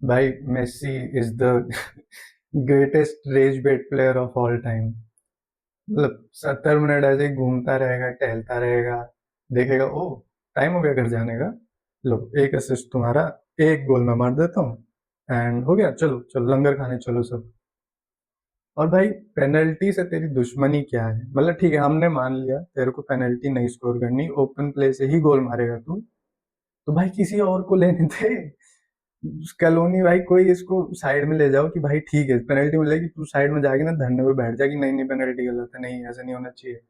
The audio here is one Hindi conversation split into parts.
भाई Messi is the greatest rage bait player of all time. मतलब 70 मिनट ऐसे ही घूमता रहेगा, टहलता रहेगा, देखेगा ओ टाइम हो गया घर जाने का, लो एक असिस्ट तुम्हारा, एक गोल मैं मार देता हूँ एंड हो गया, चलो चलो लंगर खाने चलो सब। और भाई पेनल्टी से तेरी दुश्मनी क्या है? मतलब ठीक है, हमने मान लिया तेरे को पेनल्टी नहीं स्कोर करनी, ओपन प्ले से ही गोल मारेगा तू, तो भाई किसी और को लेने थे। कलोनी भाई कोई इसको साइड में ले जाओ कि भाई ठीक है पेनल्टी मिलेगी, तू साइड में जाके ना धरने पे बैठ जा कि नहीं नहीं पेनल्टी गलत है, नहीं ऐसा नहीं होना चाहिए।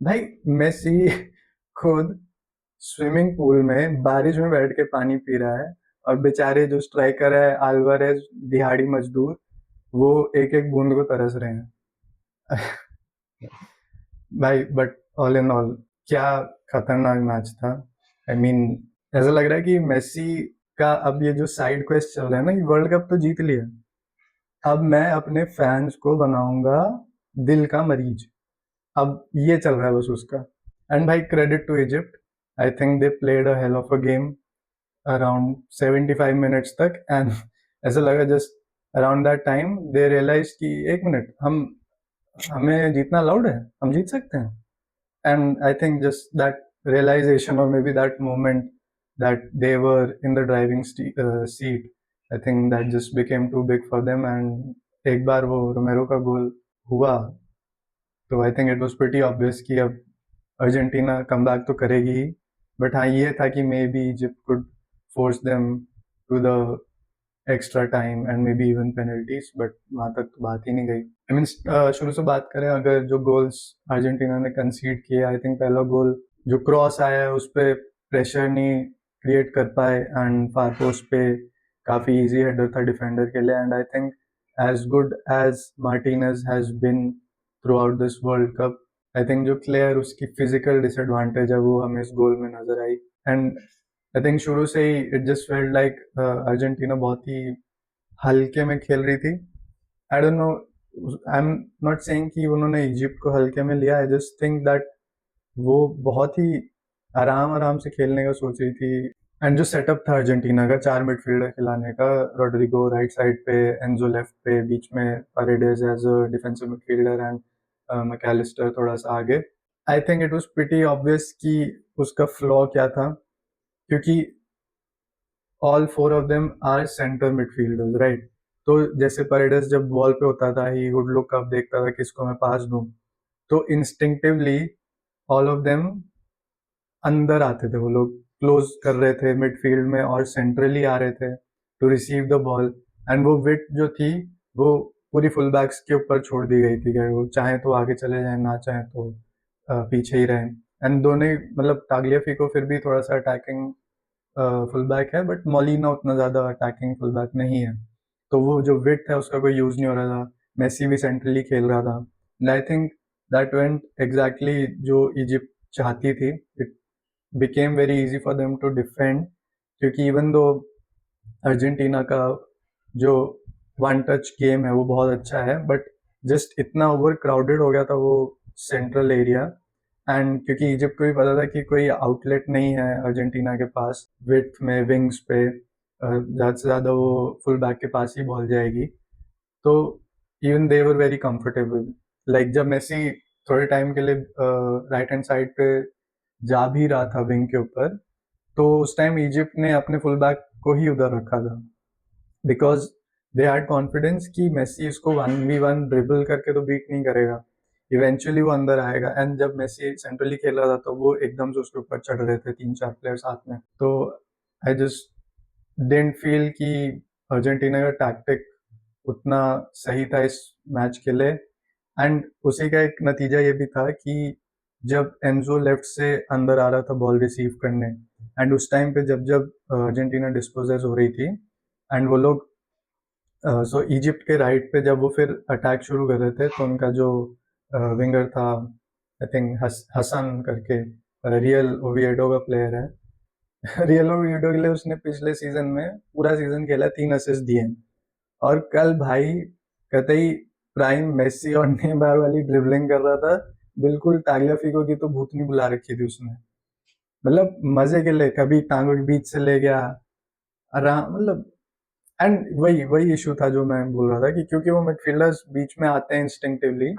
भाई मेसी खुद स्विमिंग पूल में बारिश में बैठ के पानी पी रहा है, और बेचारे जो स्ट्राइकर है अल्वारेज, दिहाड़ी मजदूर, वो एक एक बूंद को तरस रहे हैं। भाई बट ऑल इन ऑल क्या खतरनाक मैच था। आई मीन ऐसा लग रहा है कि मेसी का अब ये जो साइड क्वेस्ट चल रहा है ना, कि वर्ल्ड कप तो जीत लिया, अब मैं अपने फैंस को बनाऊंगा दिल का मरीज। अब ये चल रहा है बस उसका। एंड भाई credit to Egypt, I think they played a hell of a game around 75 minutes तक, एंड ऐसा लगा just around that time they realise कि एक मिनट, हम हमें जीतना अलाउड है, हम जीत सकते हैं। And I think just that realization, or maybe that moment that they were in the driving seat, I think that just became too big for them. And एक बार वो रोमेरो का गोल हुआ, तो आई think it was pretty obvious कि अब अर्जेंटीना कम बैक तो करेगी ही। बट हाँ ये था कि maybe Egypt could force them to the extra time and maybe even penalties, but वहां तक तो बात ही नहीं गई। आई मीन शुरू से बात करें अगर, जो गोल्स अर्जेंटीना ने कंसीड किए, आई थिंक पहला गोल जो क्रॉस आया है उस पर प्रेशर नहीं क्रिएट कर पाए, एंड फार पोस्ट पे काफ़ी इजी हेडर था डिफेंडर के लिए। And I think as good as Martinez has been throughout this world cup, I think जो क्लियर उसकी फिजिकल डिसएडवांटेज है वो हमें इस गोल में नजर आई। एंड आई थिंक शुरू से ही it just felt like Argentina बहुत ही हल्के में खेल रही थी। I don't know, I am not saying कि उन्होंने इजिप्ट को हल्के में लिया, आई जस्ट थिंक दैट वो बहुत ही आराम आराम से खेलने का सोच रही थी। एंड जो सेटअप था अर्जेंटीना का चार मिडफील्डर खिलाने का, रोड्रिगो राइट साइड पे, एंजो लेफ्ट पे, बीच में Paredes as a defensive midfielder, and Mac Allister थोड़ा सा आगे। I think it was pretty obvious कि उसका फ्लॉ क्या था, क्योंकि all four of them are centre midfielders, right? तो जैसे परेडेस जब बॉल पे होता था, ही वुड लुक अप, देखता था किसको मैं पास दूं, तो इंस्टिंक्टिवली ऑल ऑफ देम अंदर आते थे, वो लोग क्लोज कर रहे थे मिडफील्ड में और सेंट्रली आ रहे थे to receive the ball. And वो विट जो थी वो पूरी फुल बैक्स के ऊपर छोड़ दी गई थी, कि वो चाहे तो आगे चले जाए, ना चाहे तो पीछे ही रहें। एंड दोनों ही, मतलब टाग्लियाफिको फिर भी थोड़ा सा अटैकिंग फुल बैक है, बट मॉलिना उतना ज़्यादा अटैकिंग फुल बैक नहीं है, तो वो जो विट है उसका कोई यूज़ नहीं हो रहा था। मेसी भी सेंट्रली खेल रहा था, and I think that went exactly जो इजिप्ट चाहती थी। It became very easy for them to defend, क्योंकि इवन दो अर्जेंटीना का जो वन टच गेम है वो बहुत अच्छा है, बट जस्ट इतना ओवर क्राउडेड हो गया था वो सेंट्रल एरिया। एंड क्योंकि इजिप्ट को भी पता था कि कोई आउटलेट नहीं है अर्जेंटीना के पास विड्थ में, विंग्स पे ज़्यादा से ज़्यादा वो फुल बैक के पास ही बॉल जाएगी, तो even they were very comfortable. Like जब मेसी थोड़े टाइम के लिए राइट हैंड साइड पे जा भी रहा था विंग के ऊपर, तो उस टाइम इजिप्ट ने अपने फुल बैक को ही उधर रखा था, बिकॉज दे हैड कॉन्फिडेंस कि मेसी इसको 1v1 ड्रिबल करके तो बीट नहीं करेगा, इवेंचुअली वो अंदर आएगा। एंड जब मेसी सेंट्रली खेल रहा था तो वो एकदम से उसके ऊपर चढ़ रहे थे तीन चार प्लेयर साथ में, तो आई जस्ट डिडंट फील कि अर्जेंटीना का टैक्टिक उतना सही था इस मैच के लिए। एंड उसी का एक नतीजा ये भी था कि जब एंजो लेफ्ट से अंदर आ रहा था बॉल रिसीव करने, एंड उस टाइम पे जब जब अर्जेंटीना डिस्पोजेस हो रही थी, एंड वो लोग सो इजिप्ट के राइट पे जब वो फिर अटैक शुरू कर रहे थे, तो उनका जो विंगर था, आई थिंक हसन करके, रियल ओविएडो का प्लेयर है। रियल ओविएडो के लिए उसने पिछले सीजन में पूरा सीजन खेला, 3 असिस्ट दिए हैं। और कल भाई कतई प्राइम मेसी और नेमार वाली ड्रिबलिंग कर रहा था, बिल्कुल टाग्लियाफिको की तो भूतनी बुला रखी थी उसने। मतलब मजे के लिए कभी टांगों के बीच से ले गया, आराम, मतलब एंड वही वही इशू था जो मैं बोल रहा था कि क्योंकि वो मिडफील्डर्स बीच में आते हैं इंस्टिंक्टिवली,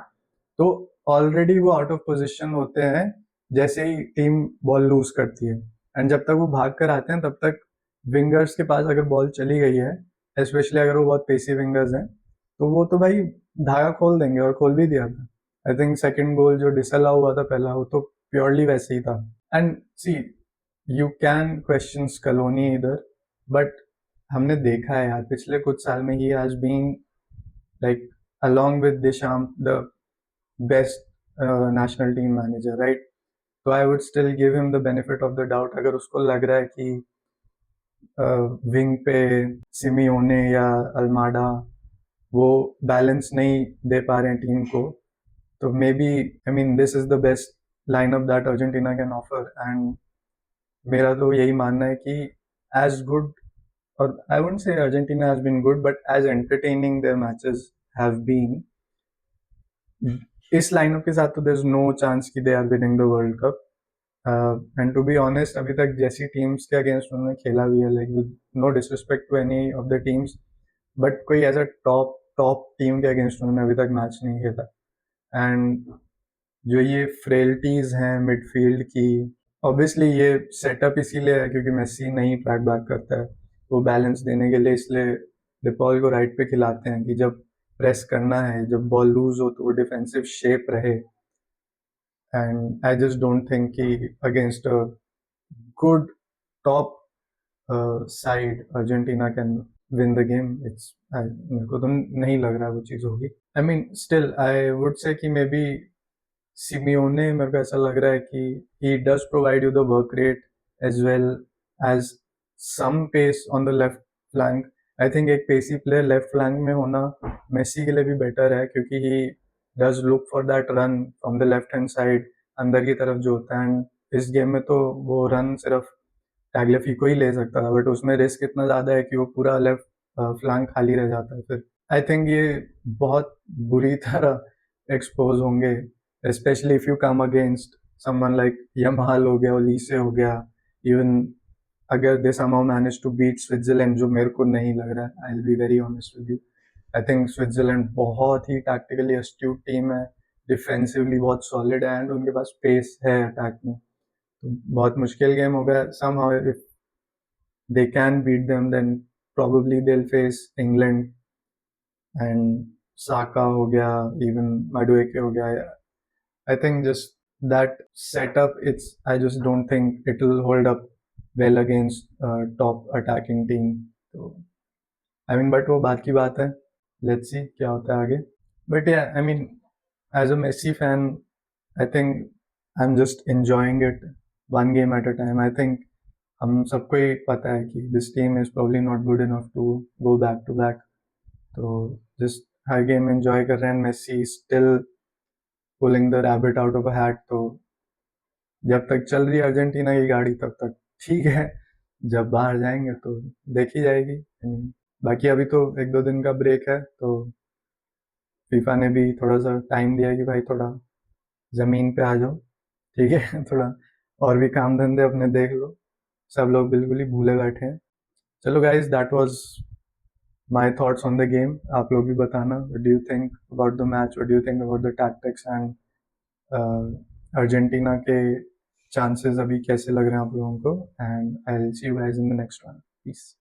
तो ऑलरेडी वो आउट ऑफ पोजीशन होते हैं जैसे ही टीम बॉल लूज करती है। एंड जब तक वो भाग कर आते हैं तब तक विंगर्स के पास अगर बॉल चली गई है, स्पेशली अगर वो बहुत पेसी विंगर्स हैं, तो वो तो भाई धागा खोल देंगे, और खोल भी दिया था। आई थिंक सेकंड गोल जो डिसअलाउ हुआ था पहला, वो तो प्योरली वैसे ही था। And see, you can question Scaloni इधर, बट हमने देखा है यार पिछले कुछ साल में ही has been like along with Desham the best national team manager, right? तो I would still give him the benefit of the doubt अगर उसको लग रहा है कि विंग पे सिमियोने या अल्माडा वो बैलेंस नहीं दे पा रहे हैं टीम को, तो maybe I mean this is the best lineup that Argentina can offer. And मेरा तो यही मानना है कि एज गुड, और I wouldn't say Argentina has been good, but as entertaining their matches have been, इस लाइनअप के साथ तो देयर इज नो चांस कि they are winning the world cup. And to be honest, अभी तक जैसी टीम्स के अगेंस्ट उन्होंने खेला भी है, like with no disrespect to any of the teams, but कोई ऐसा टॉप टॉप टीम के अगेंस्ट उन्होंने अभी तक मैच नहीं खेला। एंड जो ये फ्रेल्टीज हैं मिडफील्ड की, ऑब्वियसली ये सेटअप इसीलिए है क्योंकि मेसी नहीं ट्रैक बैक करता है, वो बैलेंस देने के लिए इसलिए डिपॉल को राइट पे खिलाते हैं कि जब प्रेस करना है, जब बॉल लूज हो तो वो डिफेंसिव शेप रहे। And I just don't think कि against a good top side Argentina can win the game. It's, मेरे को तो नहीं लग रहा वो चीज़ होगी। I mean still I would say कि मे बी सिमियोने, मेरे को ऐसा लग रहा है कि he does provide you the work rate as well as some pace on the left flank. I think एक पेसी प्लेयर लेफ्ट फ्लैंक में होना मेसी के लिए भी बेटर है, क्योंकि he does look for that run from the left hand side अंदर की तरफ जो होता है। एंड इस गेम में तो वो रन सिर्फ टैगलेफिको ही ले सकता था, बट उसमें रिस्क इतना ज़्यादा है कि वो पूरा लेफ्ट फ्लैंक खाली रह जाता है फिर। आई थिंक ये बहुत बुरी तरह एक्सपोज होंगे, specially if you come against someone like Yamal हो गया, ओलीसे हो गया, इवन अगर they somehow manage to beat Switzerland, जो मेरे को नहीं लग रहा है, I will be very honest with you. I think Switzerland बहुत ही टैक्टिकली अस्ट्यूट टीम है, डिफेंसिवली बहुत सॉलिड है, एंड उनके पास पेस है अटैक में। तो बहुत मुश्किल गेम होगा। Somehow if they can beat them, then probably they'll face England and Saka हो गया, even Madueke हो गया। I think just that setup, it's, I just don't think it will hold up well against top attacking team. तो I mean, but वो बात की बात है, let's see क्या होता है आगे। But yeah, I mean, as a Messi fan, I think I'm just enjoying it one game at a time. I think हम सबको ही पता है कि this team is probably not good enough to go back to back. तो जस्ट हर गेम एंजॉय कर रहे हैं। Messi still pulling the rabbit out of a hat. तो जब तक चल रही है अर्जेंटीना की गाड़ी तब तक ठीक है, जब बाहर जाएंगे तो देखी जाएगी। बाकी अभी तो एक दो दिन का ब्रेक है, तो फीफा ने भी थोड़ा सा टाइम दिया कि भाई थोड़ा ज़मीन पे आ जाओ, ठीक है थोड़ा और भी काम धंधे अपने देख लो। सब लोग बिल्कुल ही भूले बैठे हैं। चलो guys, that was my thoughts on the game. आप लोग भी बताना, what do you think about the match, what do you think about the tactics, and Argentina के चांसेस अभी कैसे लग रहे हैं आप लोगों को। And I will see you guys in the next one. Piece.